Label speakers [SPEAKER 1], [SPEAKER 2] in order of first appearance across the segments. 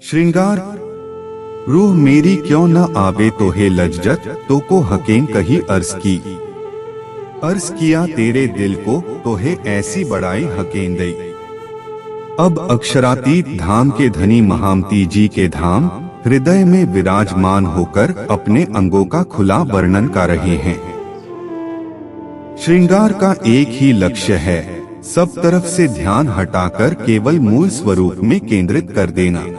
[SPEAKER 1] श्रृंगार रूह मेरी क्यों न आवे तोहे लज्जत, तो को हकीम कही अर्ज की। अर्ज किया तेरे दिल को तोहे ऐसी बड़ाई हकीम दई। अब अक्षरातीत धाम के धनी महामती जी के धाम हृदय में विराजमान होकर अपने अंगों का खुला वर्णन कर रहे हैं। श्रृंगार का एक ही लक्ष्य है, सब तरफ से ध्यान हटाकर केवल मूल स्वरूप में केंद्रित कर देना।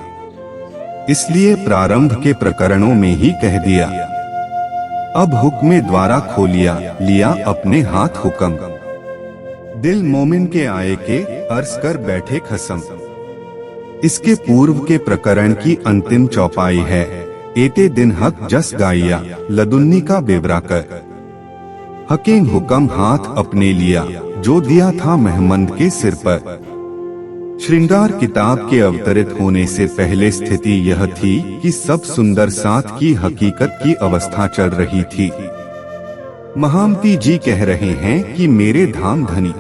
[SPEAKER 1] इसलिए प्रारंभ के प्रकरणों में ही कह दिया, अब हुक्म द्वारा खोलिया लिया अपने हाथ हुक्म। दिल मोमिन के आए के अर्ज कर बैठे खसम। इसके पूर्व के प्रकरण की अंतिम चौपाई है, एते दिन हक जस गाइया लदुन्नी का बेवरा कर। हकीम हुक्म हाथ अपने लिया जो दिया था महमंद के सिर पर। श्रृंगार किताब के अवतरित होने से पहले स्थिति यह थी कि सब सुंदर साथ की हकीकत की अवस्था चल रही थी। महामती जी कह रहे हैं कि मेरे धाम धनी,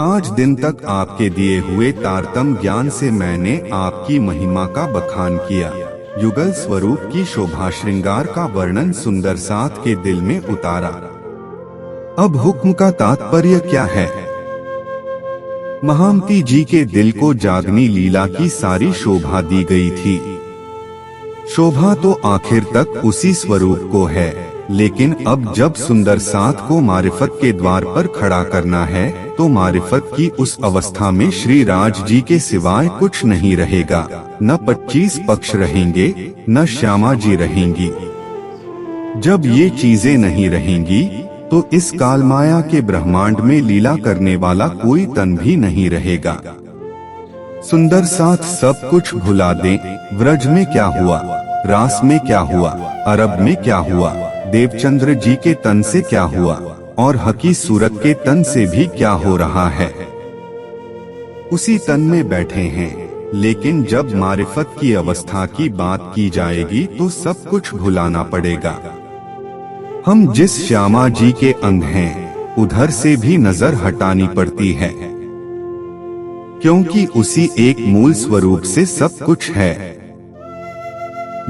[SPEAKER 1] आज दिन तक आपके दिए हुए तारतम ज्ञान से मैंने आपकी महिमा का बखान किया, युगल स्वरूप की शोभा श्रृंगार का वर्णन सुंदर साथ के दिल में उतारा। अब हुक्म का तात्पर्य क्या है? महामती जी के दिल को जागनी लीला की सारी शोभा दी गई थी। शोभा तो आखिर तक उसी स्वरूप को है, लेकिन अब जब सुंदर साथ को मारिफत के द्वार पर खड़ा करना है तो मारिफत की उस अवस्था में श्री राज जी के सिवाय कुछ नहीं रहेगा। न 25 पक्ष रहेंगे, न श्यामा जी रहेंगी। जब ये चीजें नहीं रहेंगी तो इस कालमाया के ब्रह्मांड में लीला करने वाला कोई तन भी नहीं रहेगा। सुंदर साथ सब कुछ भुला दें। व्रज में क्या हुआ, रास में क्या हुआ, अरब में क्या हुआ, देवचंद्र जी के तन से क्या हुआ और हकी सूरत के तन से भी क्या हो रहा है, उसी तन में बैठे हैं। लेकिन जब मारिफत की अवस्था की बात की जाएगी तो सब कुछ भुलाना पड़ेगा। हम जिस श्यामा जी के अंग हैं उधर से भी नजर हटानी पड़ती है, क्योंकि उसी एक मूल स्वरूप से सब कुछ है।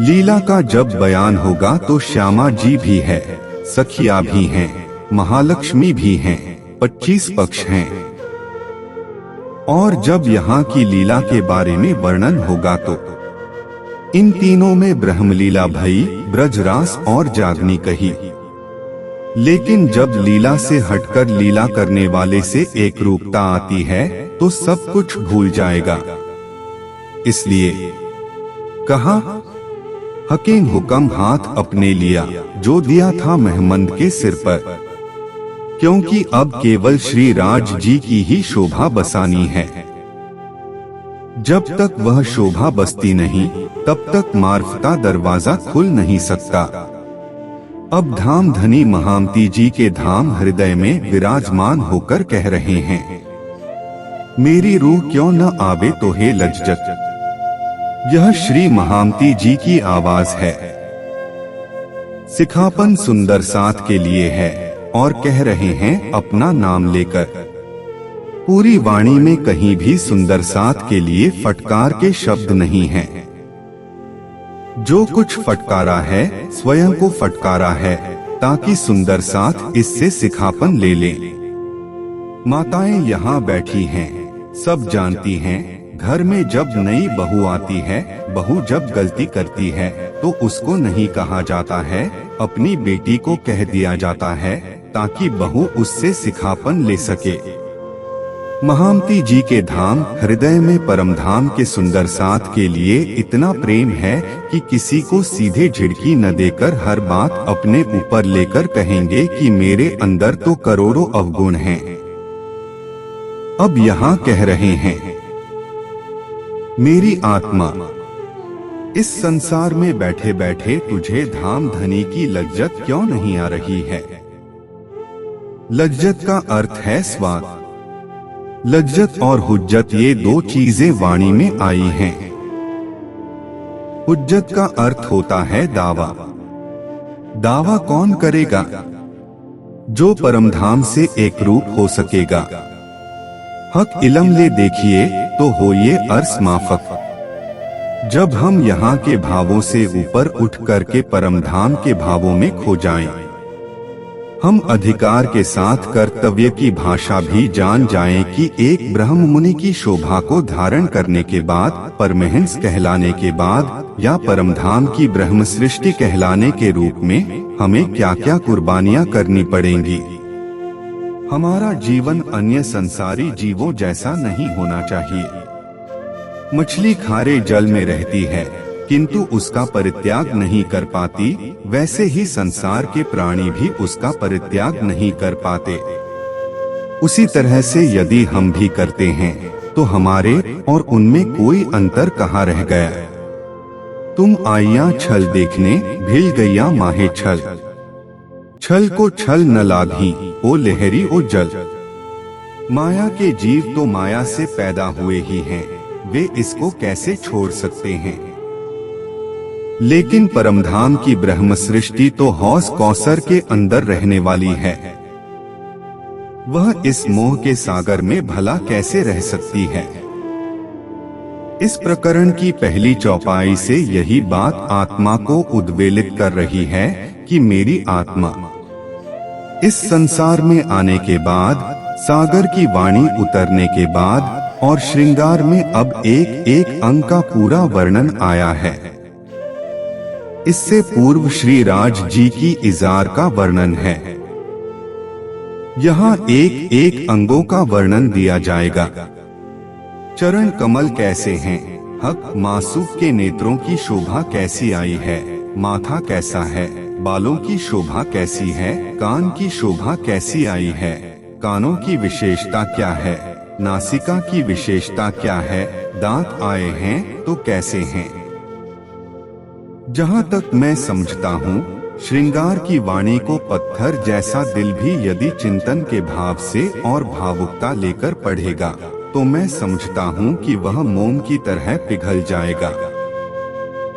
[SPEAKER 1] लीला का जब बयान होगा तो श्यामा जी भी है, सखिया भी हैं, महालक्ष्मी भी हैं, 25 पक्ष हैं। और जब यहाँ की लीला के बारे में वर्णन होगा तो इन तीनों में ब्रह्मलीला भई, ब्रजरास और जागनी कही। लेकिन जब लीला से हटकर लीला करने वाले से एक रूपता आती है तो सब कुछ भूल जाएगा। इसलिए कहा, हकीम हुक्म हाथ अपने लिया जो दिया था महमंद के सिर पर, क्योंकि अब केवल श्री राज जी की ही शोभा बसानी है। जब तक वह शोभा बसती नहीं तब तक मार्फता दरवाजा खुल नहीं सकता। अब धाम धनी महामती जी के धाम हृदय में विराजमान होकर कह रहे हैं, मेरी रूह क्यों न आवे तोहे लज्जत। यह श्री महामती जी की आवाज है। सिखापन सुंदर साथ के लिए है और कह रहे हैं अपना नाम लेकर। पूरी वाणी में कहीं भी सुंदर साथ के लिए फटकार के शब्द नहीं हैं। जो कुछ फटकारा है स्वयं को फटकारा है, ताकि सुंदर साथ इससे सिखापन ले ले। माताएं यहाँ बैठी हैं, सब जानती हैं। घर में जब नई बहू आती है, बहू जब गलती करती है तो उसको नहीं कहा जाता है, अपनी बेटी को कह दिया जाता है, ताकि बहू उससे सिखापन ले सके। महामती जी के धाम हृदय में परम धाम के सुंदर साथ के लिए इतना प्रेम है कि किसी को सीधे झिड़की न देकर हर बात अपने ऊपर लेकर कहेंगे कि मेरे अंदर तो करोड़ों अवगुण हैं। अब यहाँ कह रहे हैं, मेरी आत्मा, इस संसार में बैठे बैठे तुझे धाम धनी की लज्जत क्यों नहीं आ रही है। लज्जत का अर्थ है स्वाद। लज्जत और हुज्जत ये दो चीजें वाणी में आई हैं। हुज्जत का अर्थ होता है दावा। दावा कौन करेगा? जो परमधाम से एक रूप हो सकेगा। हक इलम ले देखिए तो हो ये अर्स माफक। जब हम यहाँ के भावों से ऊपर उठ करके परमधाम के भावों में खो जाएं, हम अधिकार के साथ कर्तव्य की भाषा भी जान जाएं कि एक ब्रह्म मुनि की शोभा को धारण करने के बाद, परमहंस कहलाने के बाद या परमधाम की ब्रह्म सृष्टि कहलाने के रूप में हमें क्या क्या कुर्बानियां करनी पड़ेंगी। हमारा जीवन अन्य संसारी जीवों जैसा नहीं होना चाहिए। मछली खारे जल में रहती है किंतु उसका परित्याग नहीं कर पाती, वैसे ही संसार के प्राणी भी उसका परित्याग नहीं कर पाते। उसी तरह से यदि हम भी करते हैं तो हमारे और उनमें कोई अंतर कहाँ रह गया। तुम आइया छल देखने, भिल गैया माहे छल। छल को छल न लागी, ओ लहरी ओ जल। माया के जीव तो माया से पैदा हुए ही हैं, वे इसको कैसे छोड़ सकते हैं। लेकिन परमधाम की ब्रह्म सृष्टि तो हौस कौसर के अंदर रहने वाली है। वह इस मोह के सागर में भला कैसे रह सकती है। इस प्रकरण की पहली चौपाई से यही बात आत्मा को उद्वेलित कर रही है कि मेरी आत्मा इस संसार में आने के बाद, सागर की वाणी उतरने के बाद और श्रृंगार में अब एक एक अंग का पूरा वर्णन आया है। इससे पूर्व श्री राज जी की इजार का वर्णन है। यहाँ एक एक अंगों का वर्णन दिया जाएगा। चरण कमल कैसे हैं, हक मासूक के नेत्रों की शोभा कैसी आई है, माथा कैसा है, बालों की शोभा कैसी है, कान की शोभा कैसी आई है, कानों की विशेषता क्या है, नासिका की विशेषता क्या है, दांत आए हैं तो कैसे हैं। जहाँ तक मैं समझता हूँ, श्रृंगार की वाणी को पत्थर जैसा दिल भी यदि चिंतन के भाव से और भावुकता लेकर पढ़ेगा तो मैं समझता हूँ कि वह मोम की तरह पिघल जाएगा।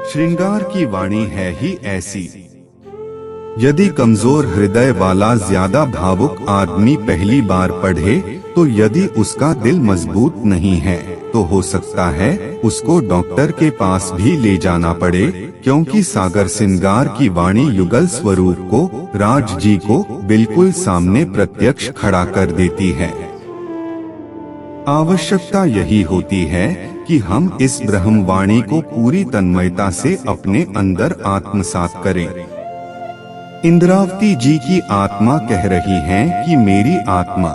[SPEAKER 1] श्रृंगार की वाणी है ही ऐसी। यदि कमजोर हृदय वाला ज्यादा भावुक आदमी पहली बार पढ़े तो यदि उसका दिल मजबूत नहीं है तो हो सकता है उसको डॉक्टर के पास भी ले जाना पड़े, क्योंकि सागर श्रृंगार की वाणी युगल स्वरूप को, राज जी को बिल्कुल सामने प्रत्यक्ष खड़ा कर देती है। आवश्यकता यही होती है कि हम इस ब्रह्म वाणी को पूरी तन्मयता से अपने अंदर आत्मसात करें। इंद्रावती जी की आत्मा कह रही है कि मेरी आत्मा,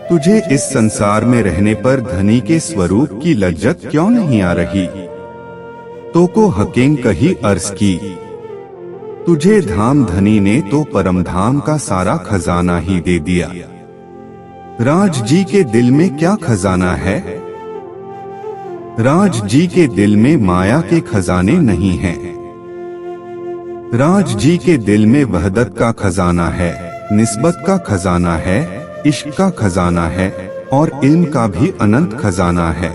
[SPEAKER 1] तुझे इस संसार में रहने पर धनी के स्वरूप की लज्जत क्यों नहीं आ रही। तो को हकें कही अर्ज की, तुझे धाम धनी ने तो परमधाम का सारा खजाना ही दे दिया। राज जी के दिल में क्या खजाना है। राज जी के दिल में माया के खजाने नहीं हैं। राज जी के दिल में वहदत का खजाना है, निस्बत का खजाना है, इश्क का खजाना है और इल्म का भी अनंत खजाना है।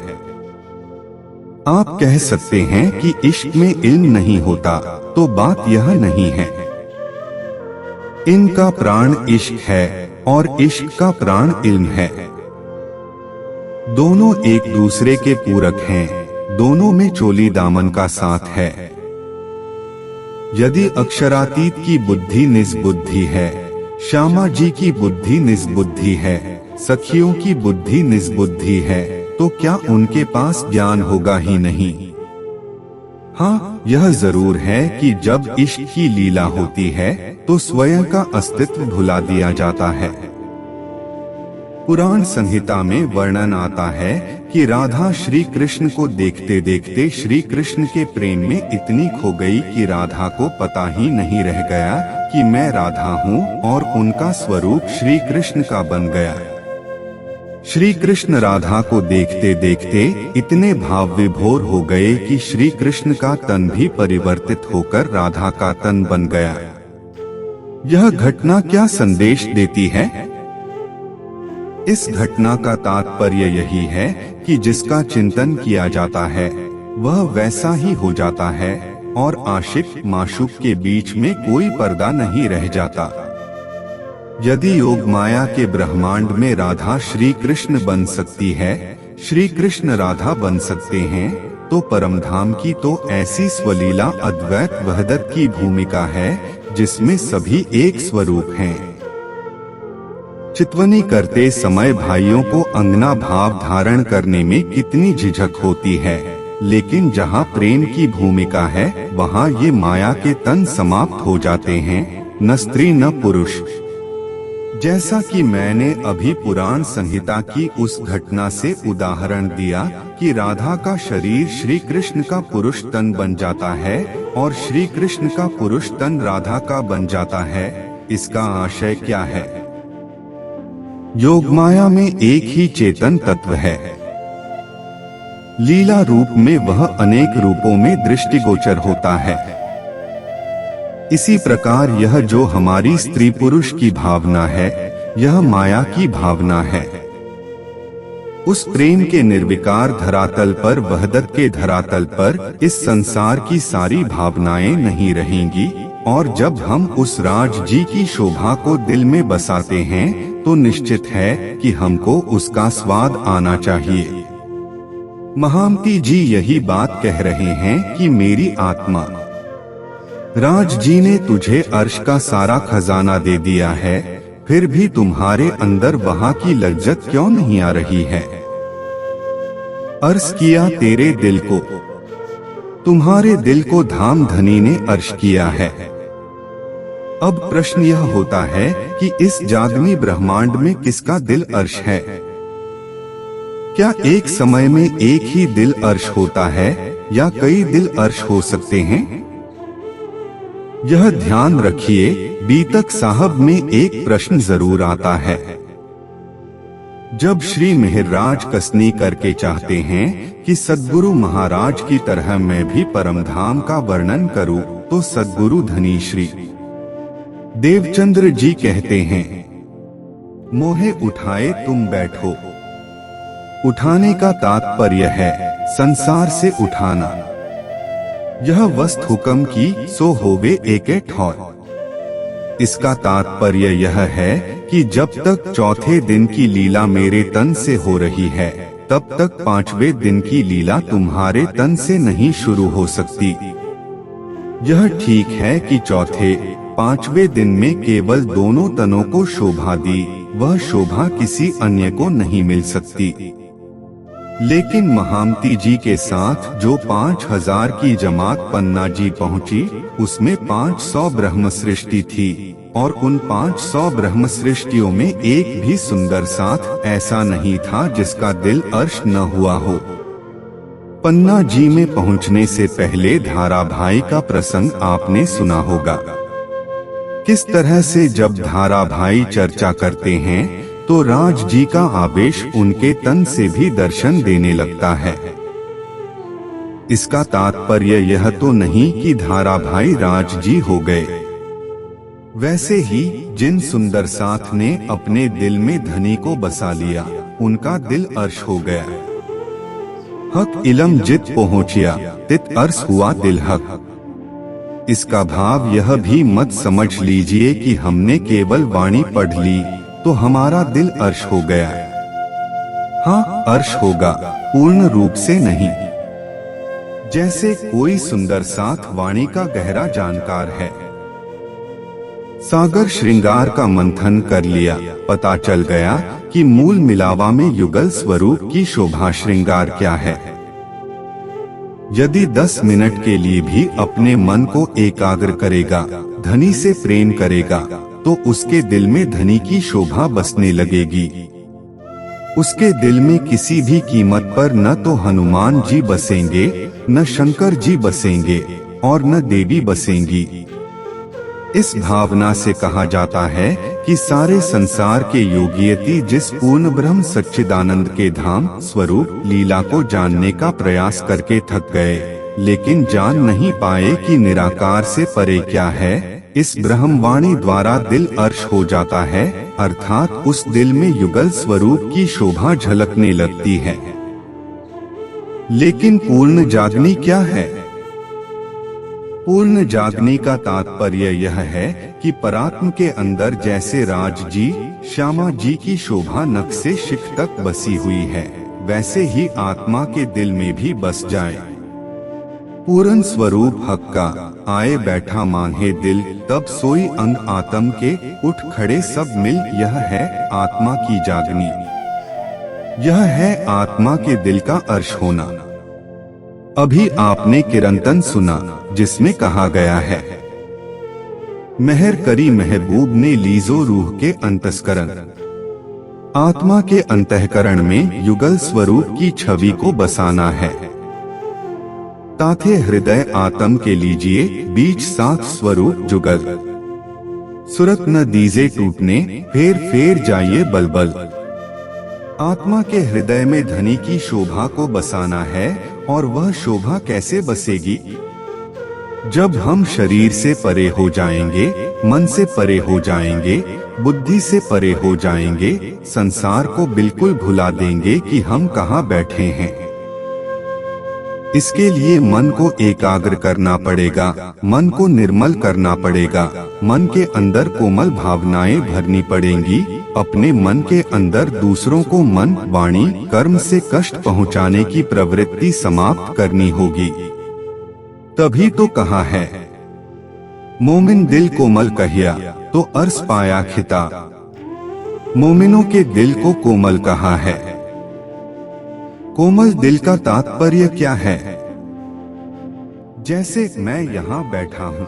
[SPEAKER 1] आप कह सकते हैं कि इश्क में इल्म नहीं होता, तो बात यह नहीं है। इनका प्राण इश्क है और इश्क का प्राण इल्म है। दोनों एक दूसरे के पूरक हैं, दोनों में चोली दामन का साथ है। यदि अक्षरातीत की बुद्धि निस्बुद्धि है, श्यामा जी की बुद्धि निस्बुद्धि है, सखियों की बुद्धि निस्बुद्धि है, तो क्या उनके पास ज्ञान होगा ही नहीं। हाँ, यह जरूर है कि जब इश्क की लीला होती है तो स्वयं का अस्तित्व भुला दिया जाता है। पुराण संहिता में वर्णन आता है कि राधा श्री कृष्ण को देखते देखते श्री कृष्ण के प्रेम में इतनी खो गई कि राधा को पता ही नहीं रह गया कि मैं राधा हूँ, और उनका स्वरूप श्री कृष्ण का बन गया। श्री कृष्ण राधा को देखते देखते इतने भाव विभोर हो गए कि श्री कृष्ण का तन भी परिवर्तित होकर राधा का तन बन गया। यह घटना क्या संदेश देती है। इस घटना का तात्पर्य यही है कि जिसका चिंतन किया जाता है वह वैसा ही हो जाता है और आशिक माशूक के बीच में कोई पर्दा नहीं रह जाता। यदि योग माया के ब्रह्मांड में राधा श्री कृष्ण बन सकती है, श्री कृष्ण राधा बन सकते हैं, तो परमधाम की तो ऐसी स्वलीला अद्वैत वहदत की भूमिका है जिसमें सभी एक स्वरूप हैं। चितवनी करते समय भाइयों को अंगना भाव धारण करने में कितनी झिझक होती है, लेकिन जहाँ प्रेम की भूमिका है वहाँ ये माया के तन समाप्त हो जाते हैं, न स्त्री न पुरुष। जैसा कि मैंने अभी पुराण संहिता की उस घटना से उदाहरण दिया कि राधा का शरीर श्री कृष्ण का पुरुष तन बन जाता है और श्री कृष्ण का पुरुष तन राधा का बन जाता है, इसका आशय क्या है? योगमाया में एक ही चेतन तत्व है। लीला रूप में वह अनेक रूपों में दृष्टिगोचर होता है। इसी प्रकार यह जो हमारी स्त्री पुरुष की भावना है, यह माया की भावना है। उस प्रेम के निर्विकार धरातल पर, वहदत के धरातल पर इस संसार की सारी भावनाएं नहीं रहेंगी, और जब हम उस राज जी की शोभा को दिल में बसाते हैं तो निश्चित है कि हमको उसका स्वाद आना चाहिए। महामती जी यही बात कह रहे हैं कि मेरी आत्मा, राज जी ने तुझे अर्श का सारा खजाना दे दिया है, फिर भी तुम्हारे अंदर वहाँ की लज्जत क्यों नहीं आ रही है? अर्श किया तेरे दिल को, तुम्हारे दिल को धाम धनी ने अर्श किया है। अब प्रश्न यह होता है कि इस जागनी ब्रह्मांड में किसका दिल अर्श है? क्या एक समय में एक ही दिल अर्श होता है या कई दिल अर्श हो सकते हैं? यह ध्यान रखिए, बीतक साहब में एक प्रश्न जरूर आता है। जब श्री मेहरराज कसनी करके चाहते हैं कि सद्गुरु महाराज की तरह मैं भी परमधाम का वर्णन करूं, तो सद्गुरु धनी श्री देवचंद्र जी कहते हैं, मोहे उठाए तुम बैठो। उठाने का तात्पर्य है संसार से उठाना। यह वस्त हुक्म की सो होवे एके ठौर। इसका तात्पर्य यह है कि जब तक चौथे दिन की लीला मेरे तन से हो रही है, तब तक पांचवें दिन की लीला तुम्हारे तन से नहीं शुरू हो सकती। यह ठीक है कि चौथे पांचवें दिन में केवल दोनों तनों को शोभा दी, वह शोभा किसी अन्य को नहीं मिल सकती। लेकिन महामती जी के साथ जो 5000 की जमात पन्ना जी पहुंची, उसमें 500 ब्रह्म सृष्टि थी, और उन 500 ब्रह्म सृष्टियों में एक भी सुंदर साथ ऐसा नहीं था जिसका दिल अर्श न हुआ हो। पन्ना जी में पहुंचने से पहले धारा भाई का प्रसंग आपने सुना होगा। किस तरह से जब धारा भाई चर्चा करते हैं तो राज जी का आवेश उनके तन से भी दर्शन देने लगता है। इसका तात्पर्य यह तो नहीं कि धारा भाई राज जी हो गए। वैसे ही जिन सुंदर साथ ने अपने दिल में धनी को बसा लिया, उनका दिल अर्श हो गया। हक इलम जित पहुंचिया, तित अर्श हुआ दिल हक। इसका भाव यह भी मत समझ लीजिए कि हमने केवल वाणी पढ़ ली तो हमारा दिल अर्श हो गया। हाँ, अर्श होगा, पूर्ण रूप से नहीं। जैसे कोई सुंदर साथ वाणी का गहरा जानकार है, सागर श्रृंगार का मंथन कर लिया, पता चल गया कि मूल मिलावा में युगल स्वरूप की शोभा श्रृंगार क्या है। यदि 10 मिनट के लिए भी अपने मन को एकाग्र करेगा, धनी से प्रेम करेगा, तो उसके दिल में धनी की शोभा बसने लगेगी। उसके दिल में किसी भी कीमत पर न तो हनुमान जी बसेंगे, न शंकर जी बसेंगे, और न देवी बसेंगी। इस भावना से कहा जाता है कि सारे संसार के योगियति जिस पूर्ण ब्रह्म सच्चिदानंद के धाम स्वरूप लीला को जानने का प्रयास करके थक गए, लेकिन जान नहीं पाए कि निराकार से परे क्या है। इस ब्रह्मवाणी द्वारा दिल अर्श हो जाता है, अर्थात उस दिल में युगल स्वरूप की शोभा झलकने लगती है। लेकिन पूर्ण जागनी क्या है? पूर्ण जागने का तात्पर्य यह है कि परात्म के अंदर जैसे राज जी, श्यामा जी की शोभा नख से शिख तक बसी हुई है, वैसे ही आत्मा के दिल में भी बस जाए। पूर्ण स्वरूप हक का आए बैठा मांगे दिल, तब सोई अंग आत्म के उठ खड़े सब मिल। यह है आत्मा की जागनी, यह है आत्मा के दिल का अर्श होना। अभी आपने किरंतन सुना जिसमें कहा गया है, मेहर करी महबूब ने लीजो रूह के अंतस्करण। आत्मा के अंतःकरण में युगल स्वरूप की छवि को बसाना है। ताथे हृदय आत्म के लीजिए बीच साथ स्वरूप जुगल। सुरत न दीजे टूटने फेर फेर जाइए बलबल। आत्मा के हृदय में धनी की शोभा को बसाना है। और वह शोभा कैसे बसेगी? जब हम शरीर से परे हो जाएंगे, मन से परे हो जाएंगे, बुद्धि से परे हो जाएंगे, संसार को बिल्कुल भुला देंगे कि हम कहाँ बैठे हैं। इसके लिए मन को एकाग्र करना पड़ेगा, मन को निर्मल करना पड़ेगा, मन के अंदर कोमल भावनाएं भरनी पड़ेंगी। अपने मन के अंदर दूसरों को मन, वाणी, कर्म से कष्ट पहुंचाने की प्रवृत्ति समाप्त करनी होगी। तभी तो कहा है, मोमिन दिल कोमल कहिया तो अर्स पाया खिता। मोमिनों के दिल को कोमल कहा है। कोमल दिल का तात्पर्य क्या है? जैसे मैं यहाँ बैठा हूँ,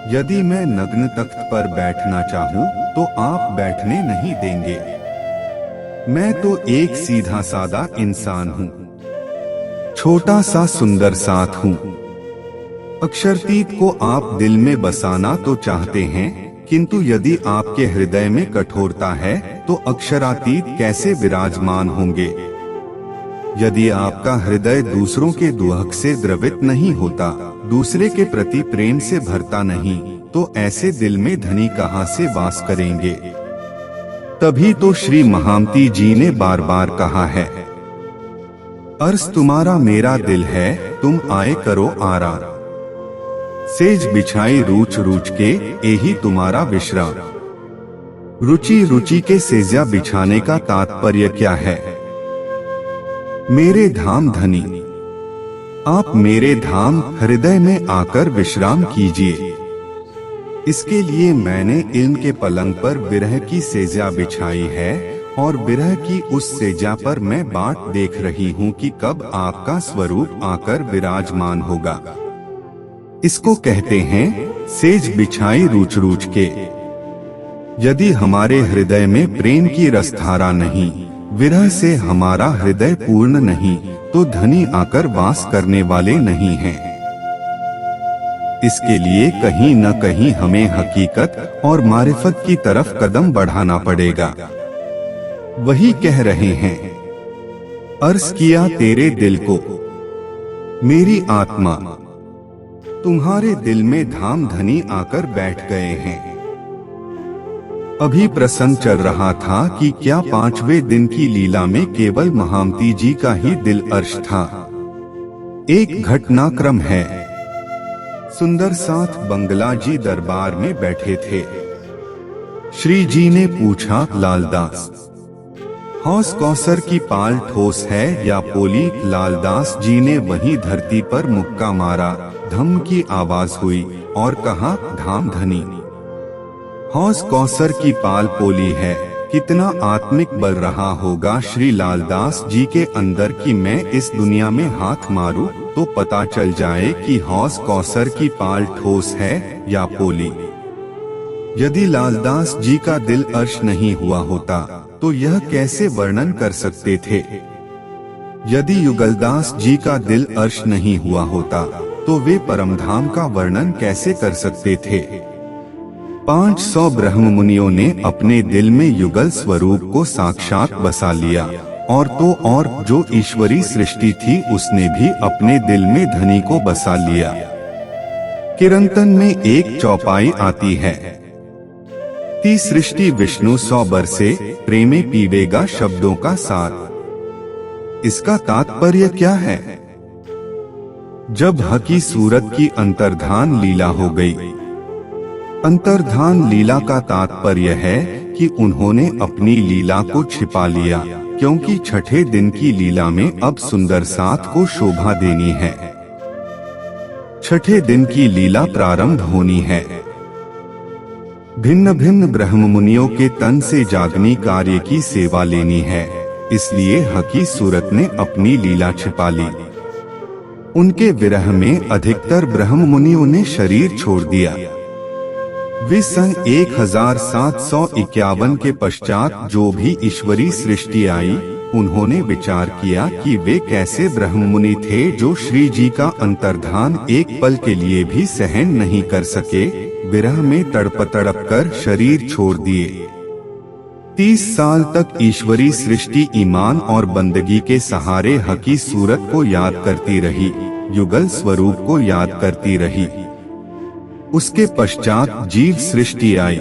[SPEAKER 1] यदि मैं नग्न तख्त पर बैठना चाहूँ तो आप बैठने नहीं देंगे। मैं तो एक सीधा सादा इंसान हूँ, छोटा सा सुंदर साथ हूँ। अक्षरतीत को आप दिल में बसाना तो चाहते हैं, किंतु यदि आपके हृदय में कठोरता है तो अक्षरातीत कैसे विराजमान होंगे? यदि आपका हृदय दूसरों के दुहक से द्रवित नहीं होता, दूसरे के प्रति प्रेम से भरता नहीं, तो ऐसे दिल में धनी कहाँ से वास करेंगे? तभी तो श्री महामती जी ने बार बार कहा है, अर्स तुम्हारा मेरा दिल है, तुम आए करो आराम। सेज बिछाई रूच रूच के यही तुम्हारा विश्राम। रुचि रुचि के सेजा बिछाने का तात्पर्य क्या है? मेरे धाम धनी, आप मेरे धाम हृदय में आकर विश्राम कीजिए। इसके लिए मैंने इल्म के पलंग पर विरह की सेजा बिछाई है और विरह की उस सेजा पर मैं बाट देख रही हूँ कि कब आपका स्वरूप आकर विराजमान होगा। इसको कहते हैं सेज बिछाई रूच रूच के। यदि हमारे हृदय में प्रेम की रसधारा नहीं, विरह से हमारा हृदय पूर्ण नहीं, तो धनी आकर वास करने वाले नहीं हैं। इसके लिए कहीं न कहीं हमें हकीकत और मारिफत की तरफ कदम बढ़ाना पड़ेगा। वही कह रहे हैं, अर्ज किया तेरे दिल को मेरी आत्मा, तुम्हारे दिल में धाम धनी आकर बैठ गए हैं। अभी प्रसंग चल रहा था कि क्या 5वें दिन की लीला में केवल महामती जी का ही दिल अर्श था। एक घटनाक्रम है, सुंदर साथ बंगला जी दरबार में बैठे थे। श्री जी ने पूछा, लालदास हौस कौसर की पाल ठोस है या पोली? लालदास जी ने वहीं धरती पर मुक्का मारा, धम की आवाज हुई और कहा, धाम धनी। हौस कौसर की पाल पोली है, कितना आत्मिक बल रहा होगा श्री लालदास जी के अंदर कि मैं इस दुनिया में हाथ मारूं तो पता चल जाए कि हौस कौसर की पाल ठोस है या पोली। यदि लालदास जी का दिल अर्श नहीं हुआ होता तो यह कैसे वर्णन कर सकते थे? यदि युगलदास जी का दिल अर्श नहीं हुआ होता तो वे परमधाम का वर्णन कैसे कर सकते थे? 500 ब्रह्म मुनियों ने अपने दिल में युगल स्वरूप को साक्षात बसा लिया, और तो और जो ईश्वरी सृष्टि थी उसने भी अपने दिल में धनी को बसा लिया। किरंतन में एक चौपाई आती है, ती सृष्टि विष्णु 100 बरसे, प्रेमे पीवेगा शब्दों का सार। इसका तात्पर्य क्या है? जब हकी सूरत की अंतर्धान लीला हो गई। अंतर्धान लीला का तात्पर्य है कि उन्होंने अपनी लीला को छिपा लिया, क्योंकि छठे दिन की लीला में अब सुंदर साथ को शोभा देनी है। छठे दिन की लीला प्रारंभ होनी है। भिन्न भिन्न ब्रह्म मुनियों के तन से जागनी कार्य की सेवा लेनी है, इसलिए हकी सूरत ने अपनी लीला छिपा ली। उनके विरह में अधिकतर ब्रह्म मुनियों ने शरीर छोड़ दिया। वे सन 1751 के पश्चात जो भी ईश्वरी सृष्टि आई, उन्होंने विचार किया कि वे कैसे ब्रह्म मुनि थे जो श्री जी का अंतर्धान एक पल के लिए भी सहन नहीं कर सके। विरह में तड़प कर शरीर छोड़ दिए। 30 साल तक ईश्वरी सृष्टि ईमान और बंदगी के सहारे हकी सूरत को याद करती रही, युगल स्वरूप को याद करती रही। उसके पश्चात जीव सृष्टि आई।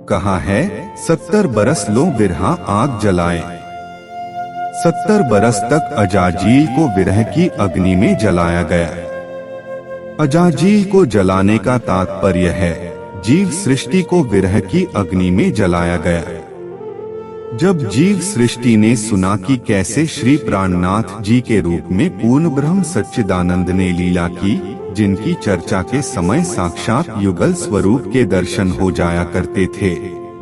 [SPEAKER 1] कहा है 70 बरस लो विरहा आग जलाए। 70 बरस तक अजाजील को विरह की अग्नि में जलाया गया। अजाजील को जलाने का तात्पर्य है जीव सृष्टि को विरह की अग्नि में जलाया गया। जब जीव सृष्टि ने सुना कि कैसे श्री प्राणनाथ जी के रूप में पूर्ण ब्रह्म सच्चिदानंद ने लीला की, जिनकी चर्चा के समय साक्षात युगल स्वरूप के दर्शन हो जाया करते थे,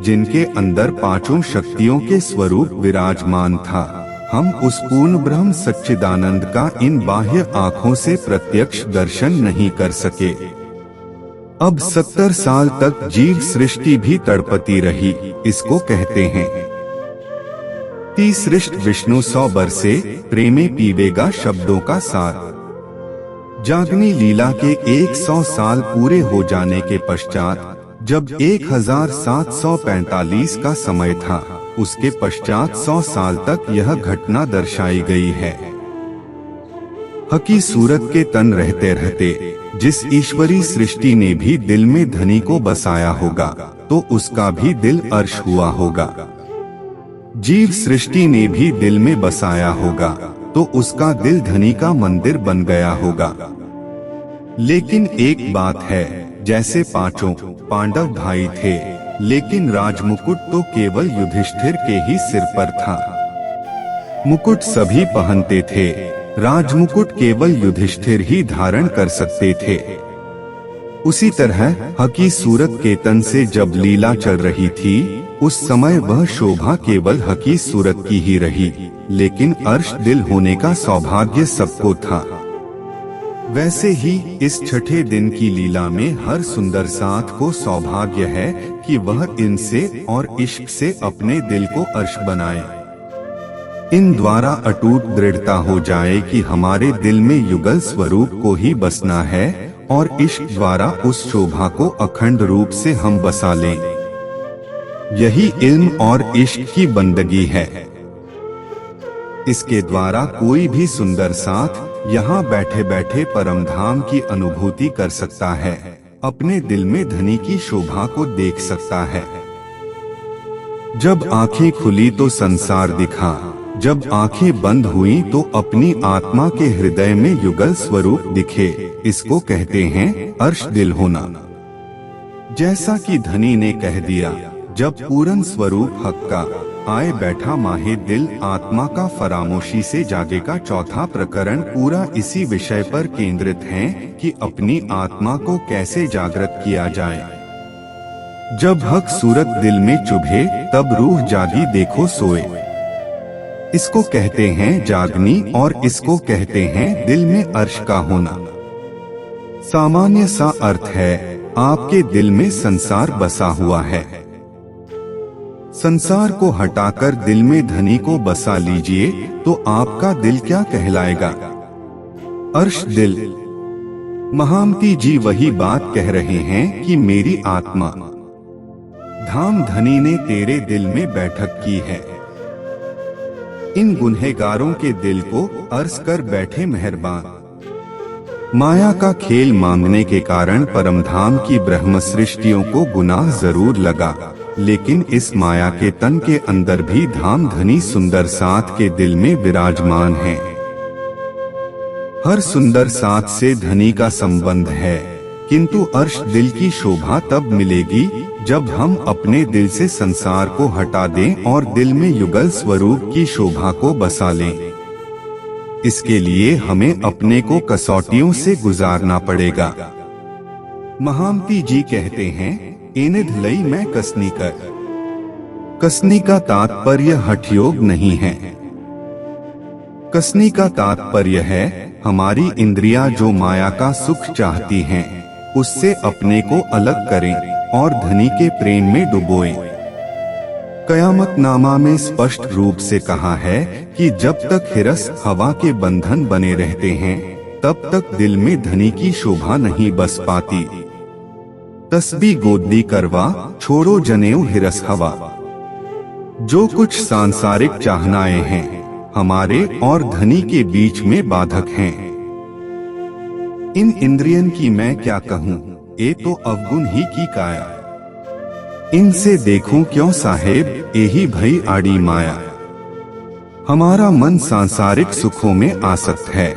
[SPEAKER 1] जिनके अंदर पांचों शक्तियों के स्वरूप विराजमान था, हम उस पूर्ण ब्रह्म सच्चिदानंद का इन बाह्य आँखों से प्रत्यक्ष दर्शन नहीं कर सके। अब 70 साल तक जीव सृष्टि भी तड़पती रही। इसको कहते हैं 30 सृष्ट विष्णु 100 बरसे प्रेमे पीवेगा शब्दों का सार। जागनी लीला के 100 साल पूरे हो जाने के पश्चात जब 1745 का समय था, उसके पश्चात 100 साल तक यह घटना दर्शाई गई है। हकी सूरत के तन रहते रहते जिस ईश्वरी सृष्टि ने भी दिल में धनी को बसाया होगा, तो उसका भी दिल अर्श हुआ होगा। जीव सृष्टि ने भी दिल में बसाया होगा, तो उसका दिल धनी का मंदिर बन गया होगा। लेकिन एक बात है, जैसे पांचों पांडव भाई थे, लेकिन राजमुकुट तो केवल युधिष्ठिर के ही सिर पर था। मुकुट सभी पहनते थे, राजमुकुट केवल युधिष्ठिर ही धारण कर सकते थे। उसी तरह हकी सूरत के तन से जब लीला चल रही थी, उस समय वह शोभा केवल हकी सूरत की ही रही, लेकिन अर्श दिल होने का सौभाग्य सबको था। वैसे ही इस छठे दिन की लीला में हर सुंदर साथ को सौभाग्य है कि वह इनसे और इश्क से अपने दिल को अर्श बनाए। इन द्वारा अटूट दृढ़ता हो जाए कि हमारे दिल में युगल स्वरूप को ही बसना है, और इश्क द्वारा उस शोभा को अखंड रूप से हम बसा लें। यही इल्म और इश्क की बंदगी है। इसके द्वारा कोई भी सुंदर साथ यहाँ बैठे बैठे परमधाम की अनुभूति कर सकता है, अपने दिल में धनी की शोभा को देख सकता है। जब आंखें खुली तो संसार दिखा, जब आंखें बंद हुई तो अपनी आत्मा के हृदय में युगल स्वरूप दिखे। इसको कहते हैं अर्श दिल होना। जैसा कि धनी ने कह दिया, जब पूर्ण स्वरूप हक का आए बैठा माहे दिल आत्मा का फरामोशी से जागे का चौथा प्रकरण पूरा इसी विषय पर केंद्रित है कि अपनी आत्मा को कैसे जागृत किया जाए। जब हक सूरत दिल में चुभे तब रूह जागी देखो सोए। इसको कहते हैं जागनी और इसको कहते हैं दिल में अर्श का होना। सामान्य सा अर्थ है, आपके दिल में संसार बसा हुआ है। संसार को हटाकर दिल में धनी को बसा लीजिए तो आपका दिल क्या कहलाएगा? अर्श दिल। महामती जी वही बात कह रहे हैं कि मेरी आत्मा धाम धनी ने तेरे दिल में बैठक की है। इन गुनहगारों के दिल को अर्ज कर बैठे मेहरबान। माया का खेल मांगने के कारण परमधाम की ब्रह्म सृष्टियों को गुनाह जरूर लगा, लेकिन इस माया के तन के अंदर भी धाम धनी सुंदर साथ के दिल में विराजमान है। हर सुंदर साथ से धनी का संबंध है, किंतु अर्श दिल की शोभा तब मिलेगी जब हम अपने दिल से संसार को हटा दें और दिल में युगल स्वरूप की शोभा को बसा लें। इसके लिए हमें अपने को कसौटियों से गुजारना पड़ेगा। महामती जी कहते हैं, एनिध लई मैं कसनी कर। कसनी का तात्पर्य हठयोग नहीं है। कसनी का तात्पर्य है हमारी इंद्रियां जो माया का सुख चाहती हैं, उससे अपने को अलग करें और धनी के प्रेम में डुबोएं। कयामत नामा में स्पष्ट रूप से कहा है कि जब तक हिरस हवा के बंधन बने रहते हैं, तब तक दिल में धनी की शोभा नहीं बस पाती। तस्बी गोदली करवा, छोड़ो जनेऊ हिरस हवा। जो कुछ सांसारिक चाहनाएं हैं, हमारे और धनी के बीच में बाधक हैं। इन इंद्रियन की मैं क्या कहूँ, ये तो अवगुण ही की काया। इनसे देखूं क्यों साहेब, यही भई आड़ी माया। हमारा मन सांसारिक सुखों में आसक्त है।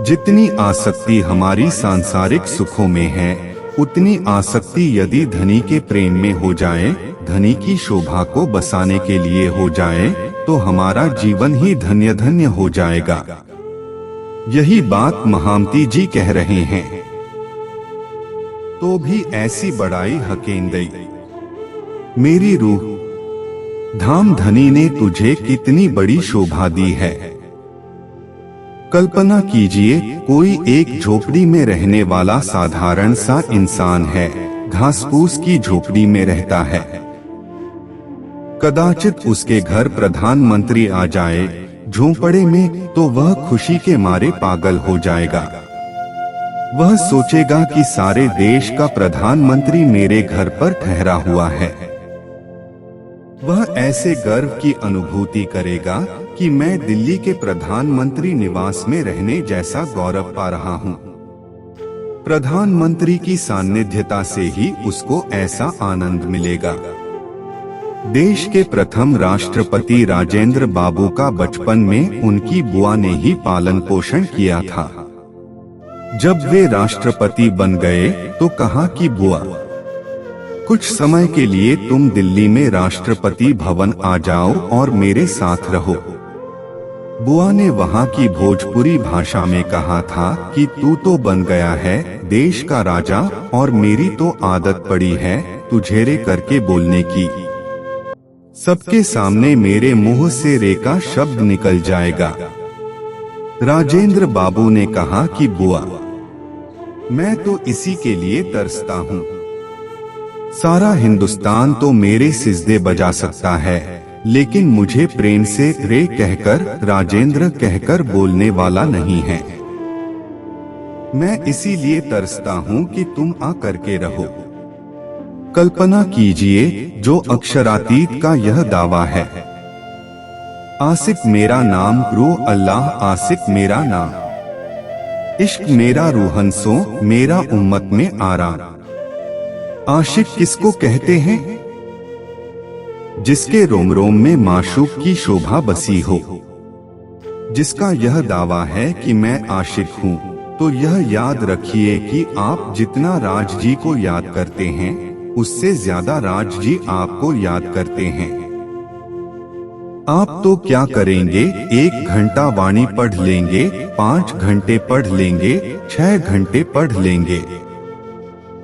[SPEAKER 1] जितनी आसक्ति हमारी सांसारिक सुखों में है, उतनी आसक्ति यदि धनी के प्रेम में हो जाए, धनी की शोभा को बसाने के लिए हो जाए, तो हमारा जीवन ही धन्य धन्य हो जाएगा। यही बात महामती जी कह रहे हैं। तो भी ऐसी बड़ाई हकेंदई मेरी रूह, धाम धनी ने तुझे कितनी बड़ी शोभा दी है। कल्पना कीजिए, कोई एक झोपड़ी में रहने वाला साधारण सा इंसान है, घास फूस की झोपड़ी में रहता है। कदाचित उसके घर प्रधानमंत्री आ जाए झोंपड़े में, तो वह खुशी के मारे पागल हो जाएगा। वह सोचेगा कि सारे देश का प्रधानमंत्री मेरे घर पर ठहरा हुआ है। वह ऐसे गर्व की अनुभूति करेगा कि मैं दिल्ली के प्रधानमंत्री निवास में रहने जैसा गौरव पा रहा हूँ। प्रधानमंत्री की सान्निध्यता से ही उसको ऐसा आनंद मिलेगा। देश के प्रथम राष्ट्रपति राजेंद्र बाबू का बचपन में उनकी बुआ ने ही पालन पोषण किया था। जब वे राष्ट्रपति बन गए तो कहा कि बुआ, कुछ समय के लिए तुम दिल्ली में राष्ट्रपति भवन आ जाओ और मेरे साथ रहो। बुआ ने वहां की भोजपुरी भाषा में कहा था कि तू तो बन गया है देश का राजा, और मेरी तो आदत पड़ी है तुझेरे करके बोलने की। सबके सामने मेरे मुंह से रे का शब्द निकल जाएगा। राजेंद्र बाबू ने कहा कि बुआ, मैं तो इसी के लिए तरसता हूँ। सारा हिंदुस्तान तो मेरे सिजदे बजा सकता है, लेकिन मुझे प्रेम से रे कहकर, राजेंद्र कहकर बोलने वाला नहीं है। मैं इसीलिए तरसता हूँ कि तुम आ करके रहो। कल्पना कीजिए, जो अक्षरातीत का यह दावा है, आसिक मेरा नाम, रो अल्लाह आसिक मेरा नाम, इश्क मेरा रूहंसो मेरा उम्मत में आराम। आशिक किसको कहते हैं? जिसके रोम रोम में माशूक की शोभा बसी हो। जिसका यह दावा है कि मैं आशिक हूँ, तो यह याद रखिए कि आप जितना राज जी को याद करते हैं, उससे ज्यादा राज जी आपको याद करते हैं। आप तो क्या करेंगे, 1 घंटा वाणी पढ़ लेंगे, 5 घंटे पढ़ लेंगे, 6 घंटे पढ़ लेंगे,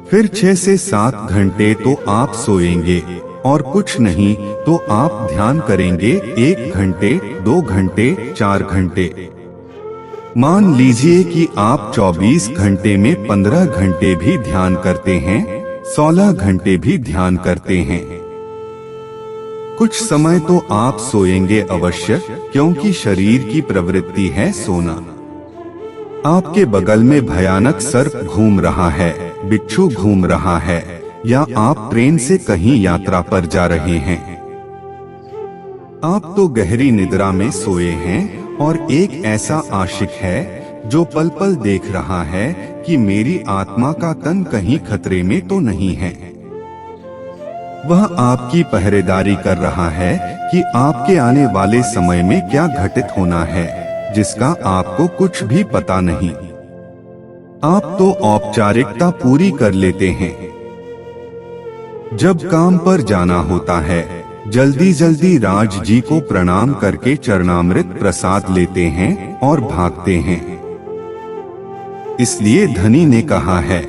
[SPEAKER 1] फिर 6 से 7 घंटे तो आप सोएंगे, और कुछ नहीं तो आप ध्यान करेंगे 1 घंटे, 2 घंटे, 4 घंटे। मान लीजिए कि आप 24 घंटे में 15 घंटे भी ध्यान करते हैं, 16 घंटे भी ध्यान करते हैं। कुछ समय तो आप सोएंगे अवश्य, क्योंकि शरीर की प्रवृत्ति है सोना। आपके बगल में भयानक सर्प घूम रहा है, बिच्छू घूम रहा है, या आप ट्रेन से कहीं यात्रा पर जा रहे हैं। आप तो गहरी निद्रा में सोए हैं, और एक ऐसा आशिक है जो पल पल देख रहा है कि मेरी आत्मा का तन कहीं खतरे में तो नहीं है। वह आपकी पहरेदारी कर रहा है कि आपके आने वाले समय में क्या घटित होना है, जिसका आपको कुछ भी पता नहीं। आप तो औपचारिकता पूरी कर लेते हैं। जब काम पर जाना होता है, जल्दी जल्दी राज जी को प्रणाम करके चरणामृत प्रसाद लेते हैं और भागते हैं। इसलिए धनी ने कहा है,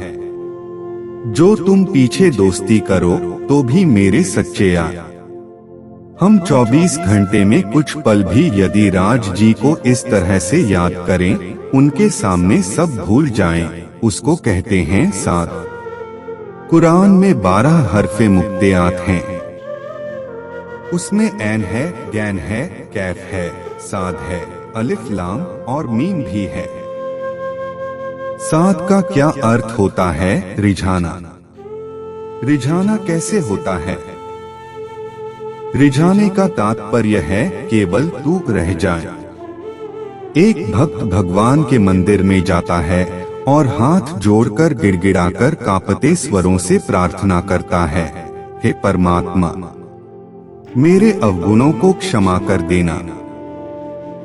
[SPEAKER 1] जो तुम पीछे दोस्ती करो तो भी मेरे सच्चे यार। हम 24 घंटे में कुछ पल भी यदि राज जी को इस तरह से याद करें, उनके सामने सब भूल जाएं, उसको कहते हैं साद। कुरान में 12 हरफे मुक्तियात हैं। उसमें ऐन है, गैन है, कैफ है, साद है, अलिफ लाम और मीम भी है। साद का क्या अर्थ होता है? रिझाना। रिझाना कैसे होता है? रिझाने का तात्पर्य है केवल तू रह जाए। एक भक्त भगवान के मंदिर में जाता है और हाथ जोड़कर गिड़गिड़ाकर कांपते स्वरों से प्रार्थना करता है, हे परमात्मा, मेरे अवगुणों को क्षमा कर देना,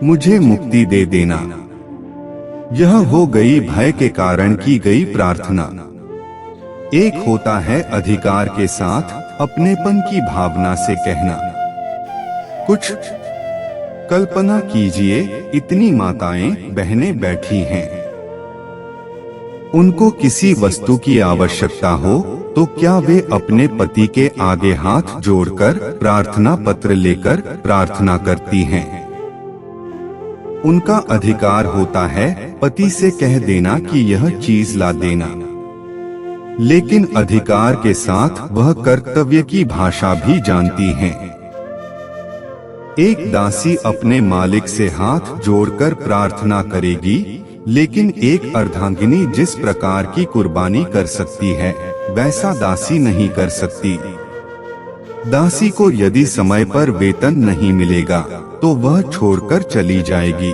[SPEAKER 1] मुझे मुक्ति दे देना। यह हो गई भय के कारण की गई प्रार्थना। एक होता है अधिकार के साथ अपनेपन की भावना से कहना। कुछ कल्पना कीजिए, इतनी माताएं बहनें बैठी हैं, उनको किसी वस्तु की आवश्यकता हो तो क्या वे अपने पति के आगे हाथ जोड़कर प्रार्थना पत्र लेकर प्रार्थना करती हैं? उनका अधिकार होता है पति से कह देना कि यह चीज ला देना, लेकिन अधिकार के साथ वह कर्तव्य की भाषा भी जानती हैं। एक दासी अपने मालिक से हाथ जोड़कर प्रार्थना करेगी, लेकिन एक अर्धांगिनी जिस प्रकार की कुर्बानी कर सकती है वैसा दासी नहीं कर सकती। दासी को यदि समय पर वेतन नहीं मिलेगा तो वह छोड़कर चली जाएगी,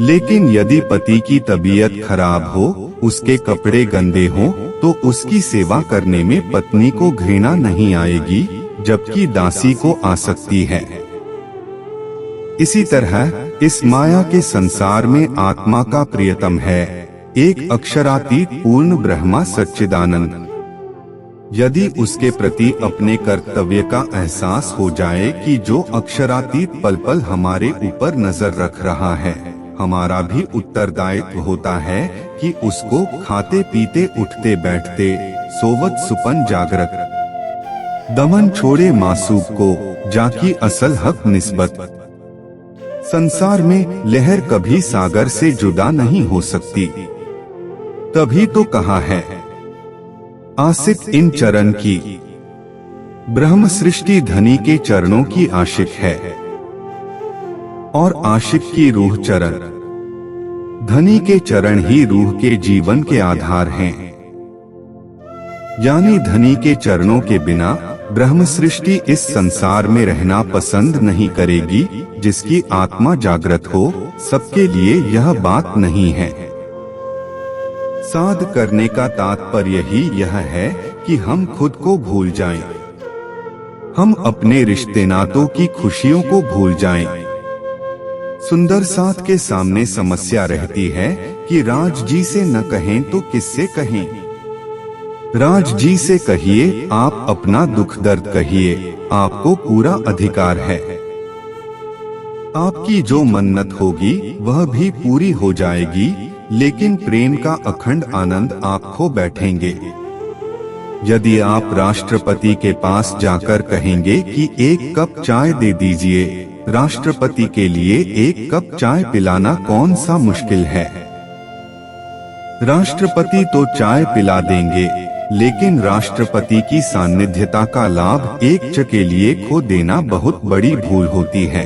[SPEAKER 1] लेकिन यदि पति की तबीयत खराब हो, उसके कपड़े गंदे हों, तो उसकी सेवा करने में पत्नी को घृणा नहीं आएगी, जबकि दासी को आ सकती है। इसी तरह इस माया के संसार में आत्मा का प्रियतम है एक अक्षरातीत पूर्ण ब्रह्मा सच्चिदानंद। यदि उसके प्रति अपने कर्तव्य का एहसास हो जाए कि जो अक्षरातीत पल पल हमारे ऊपर नजर रख रहा है, हमारा भी उत्तरदायित्व होता है कि उसको खाते पीते उठते बैठते सोवत सुपन जागरक दमन छोड़े मासूब को जाकी असल हक निस्बत। संसार में लहर कभी सागर से जुदा नहीं हो सकती। तभी तो कहा है, आसिक इन चरण की, ब्रह्म सृष्टि धनी के चरणों की आशिक है, और आशिक की रूह चरण, धनी के चरण ही रूह के जीवन के आधार हैं। यानी धनी के चरणों के बिना ब्रह्म सृष्टि इस संसार में रहना पसंद नहीं करेगी। जिसकी आत्मा जागृत हो, सबके लिए यह बात नहीं है। साध करने का तात्पर्य ही यह है कि हम खुद को भूल जाएं, हम अपने रिश्ते नातों की खुशियों को भूल जाएं। सुंदर साथ के सामने समस्या रहती है कि राज जी से न कहें तो किससे कहें। राज जी से कहिए, आप अपना दुख दर्द कहिए, आपको पूरा अधिकार है। आपकी जो मन्नत होगी वह भी पूरी हो जाएगी, लेकिन प्रेम का अखंड आनंद आप खो बैठेंगे। यदि आप राष्ट्रपति के पास जाकर कहेंगे कि एक कप चाय दे दीजिए, राष्ट्रपति के लिए एक कप चाय पिलाना कौन सा मुश्किल है। राष्ट्रपति तो चाय पिला देंगे, लेकिन राष्ट्रपति की सानिध्यता का लाभ एक च के लिए खो देना बहुत बड़ी भूल होती है।